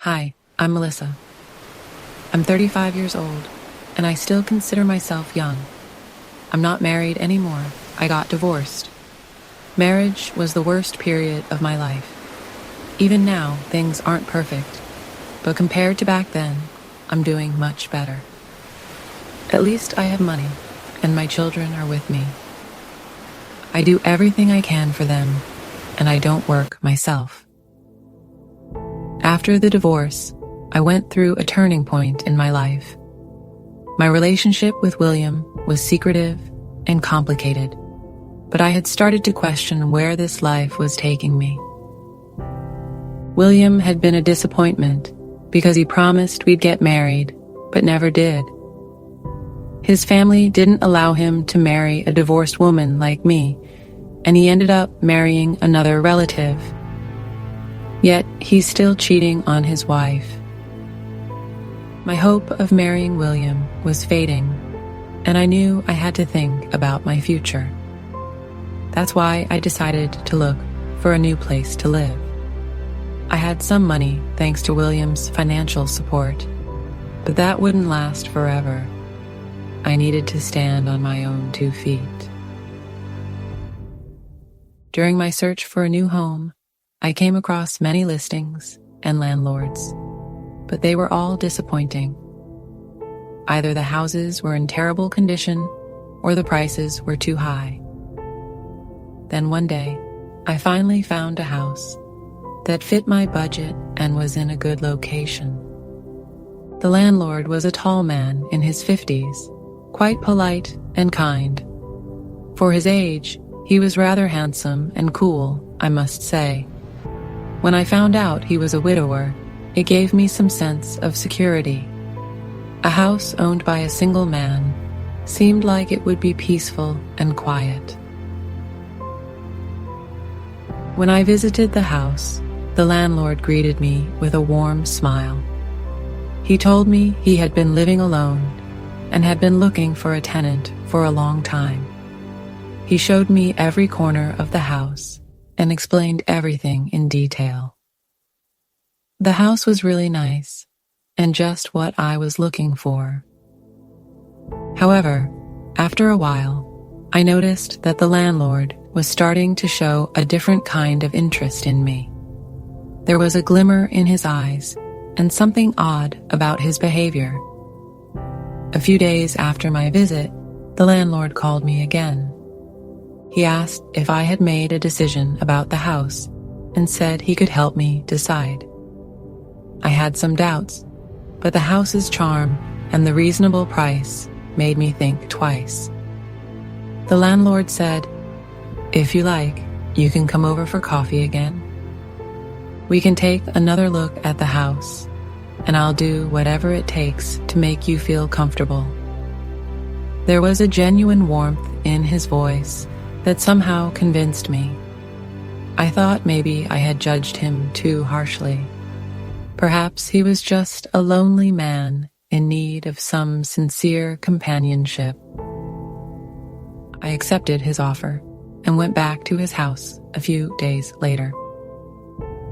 Hi, I'm Melissa. I'm 35 years old, and I still consider myself young. I'm not married anymore. I got divorced. Marriage was the worst period of my life. Even now, things aren't perfect, but compared to back then, I'm doing much better. At least I have money, and my children are with me. I do everything I can for them, and I don't work myself. After the divorce, I went through a turning point in my life. My relationship with William was secretive and complicated, but I had started to question where this life was taking me. William had been a disappointment because he promised we'd get married, but never did. His family didn't allow him to marry a divorced woman like me, and he ended up marrying another relative. Yet he's still cheating on his wife. My hope of marrying William was fading, and I knew I had to think about my future. That's why I decided to look for a new place to live. I had some money thanks to William's financial support, but that wouldn't last forever. I needed to stand on my own 2 feet. During my search for a new home, I came across many listings and landlords, but they were all disappointing. Either the houses were in terrible condition or the prices were too high. Then one day, I finally found a house that fit my budget and was in a good location. The landlord was a tall man in his 50s, quite polite and kind. For his age, he was rather handsome and cool, I must say. When I found out he was a widower, it gave me some sense of security. A house owned by a single man seemed like it would be peaceful and quiet. When I visited the house, the landlord greeted me with a warm smile. He told me he had been living alone and had been looking for a tenant for a long time. He showed me every corner of the house and explained everything in detail. The house was really nice and just what I was looking for. However, after a while, I noticed that the landlord was starting to show a different kind of interest in me. There was a glimmer in his eyes and something odd about his behavior. A few days after my visit, the landlord called me again. He asked if I had made a decision about the house and said he could help me decide. I had some doubts, but the house's charm and the reasonable price made me think twice. The landlord said, "If you like, you can come over for coffee again. We can take another look at the house, and I'll do whatever it takes to make you feel comfortable." There was a genuine warmth in his voice that somehow convinced me. I thought maybe I had judged him too harshly. Perhaps he was just a lonely man in need of some sincere companionship. I accepted his offer and went back to his house a few days later.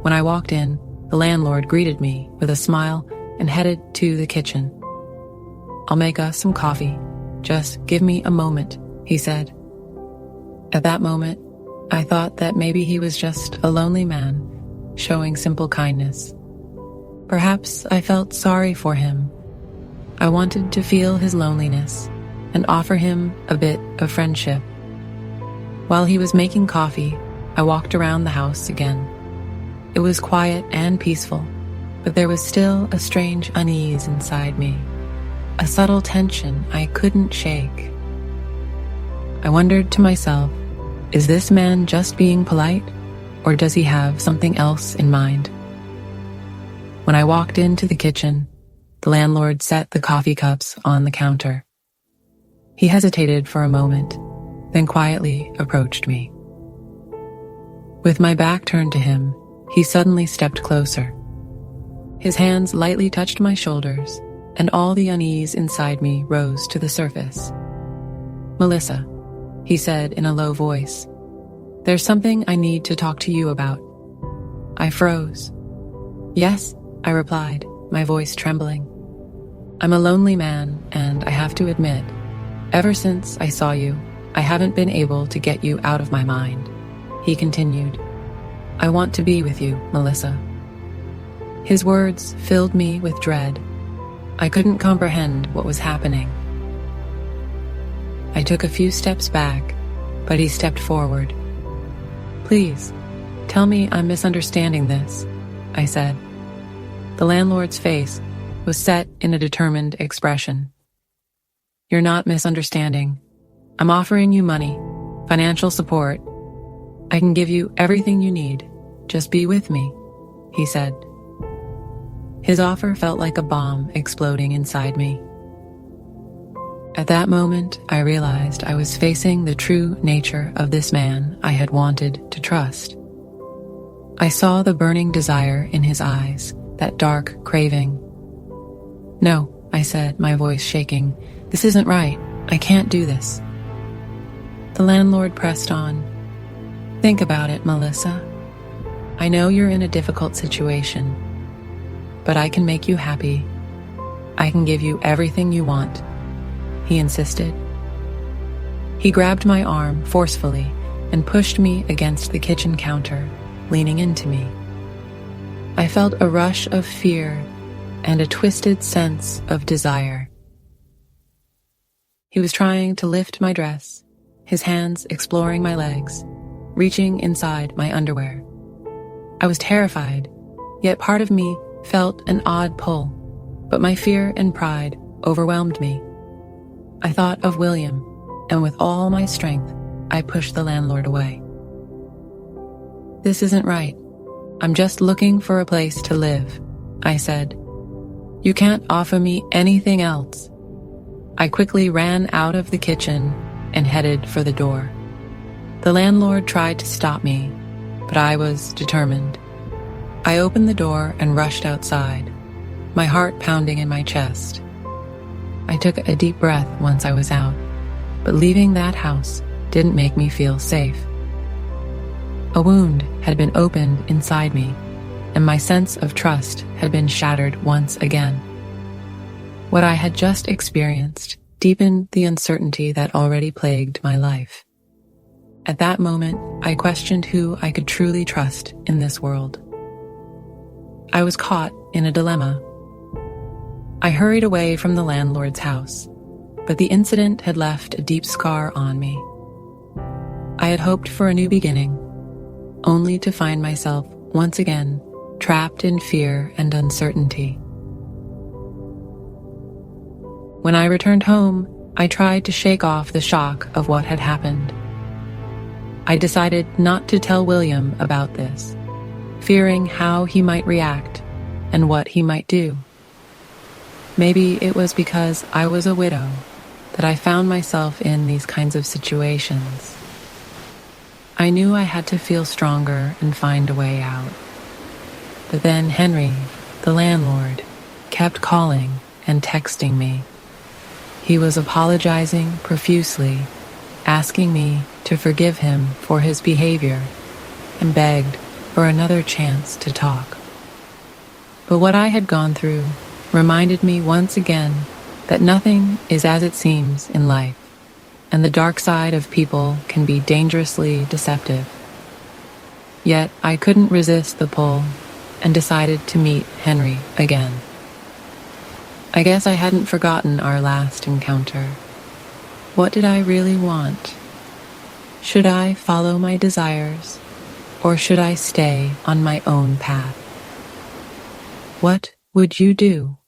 When I walked in, the landlord greeted me with a smile and headed to the kitchen. "I'll make us some coffee. Just give me a moment," he said. At that moment, I thought that maybe he was just a lonely man showing simple kindness. Perhaps I felt sorry for him. I wanted to feel his loneliness and offer him a bit of friendship. While he was making coffee, I walked around the house again. It was quiet and peaceful, but there was still a strange unease inside me, a subtle tension I couldn't shake. I wondered to myself, is this man just being polite, or does he have something else in mind? When I walked into the kitchen, the landlord set the coffee cups on the counter. He hesitated for a moment, then quietly approached me. With my back turned to him, he suddenly stepped closer. His hands lightly touched my shoulders, and all the unease inside me rose to the surface. "Melissa," he said in a low voice, "there's something I need to talk to you about." I froze. "Yes, I replied, my voice trembling. I'm a lonely man, and I have to admit, ever since I saw you, I haven't been able to get you out of my mind. He continued, I want to be with you, Melissa. His words filled me with dread. I couldn't comprehend what was happening. I took a few steps back, but he stepped forward. Please, tell me I'm misunderstanding this, I said. The landlord's face was set in a determined expression. You're not misunderstanding. I'm offering you money, financial support. I can give you everything you need. Just be with me, he said. His offer felt like a bomb exploding inside me. At that moment, I realized I was facing the true nature of this man I had wanted to trust. I saw the burning desire in his eyes, that dark craving. No, I said, my voice shaking. This isn't right. I can't do this. The landlord pressed on. Think about it, Melissa. I know you're in a difficult situation, but I can make you happy. I can give you everything you want, he insisted. He grabbed my arm forcefully and pushed me against the kitchen counter, leaning into me. I felt a rush of fear and a twisted sense of desire. He was trying to lift my dress, his hands exploring my legs, reaching inside my underwear. I was terrified, yet part of me felt an odd pull, but my fear and pride overwhelmed me. I thought of William, and with all my strength, I pushed the landlord away. This isn't right. I'm just looking for a place to live, I said. You can't offer me anything else. I quickly ran out of the kitchen and headed for the door. The landlord tried to stop me, but I was determined. I opened the door and rushed outside, my heart pounding in my chest. I took a deep breath once I was out, but leaving that house didn't make me feel safe. A wound had been opened inside me, and my sense of trust had been shattered once again. What I had just experienced deepened the uncertainty that already plagued my life. At that moment, I questioned who I could truly trust in this world. I was caught in a dilemma. I hurried away from the landlord's house, but the incident had left a deep scar on me. I had hoped for a new beginning, only to find myself once again trapped in fear and uncertainty. When I returned home, I tried to shake off the shock of what had happened. I decided not to tell William about this, fearing how he might react and what he might do. Maybe it was because I was a widow that I found myself in these kinds of situations. I knew I had to feel stronger and find a way out. But then Henry, the landlord, kept calling and texting me. He was apologizing profusely, asking me to forgive him for his behavior, and begged for another chance to talk. But what I had gone through reminded me once again that nothing is as it seems in life, and the dark side of people can be dangerously deceptive. Yet I couldn't resist the pull and decided to meet Henry again. I guess I hadn't forgotten our last encounter. What did I really want? Should I follow my desires, or should I stay on my own path? What would you do?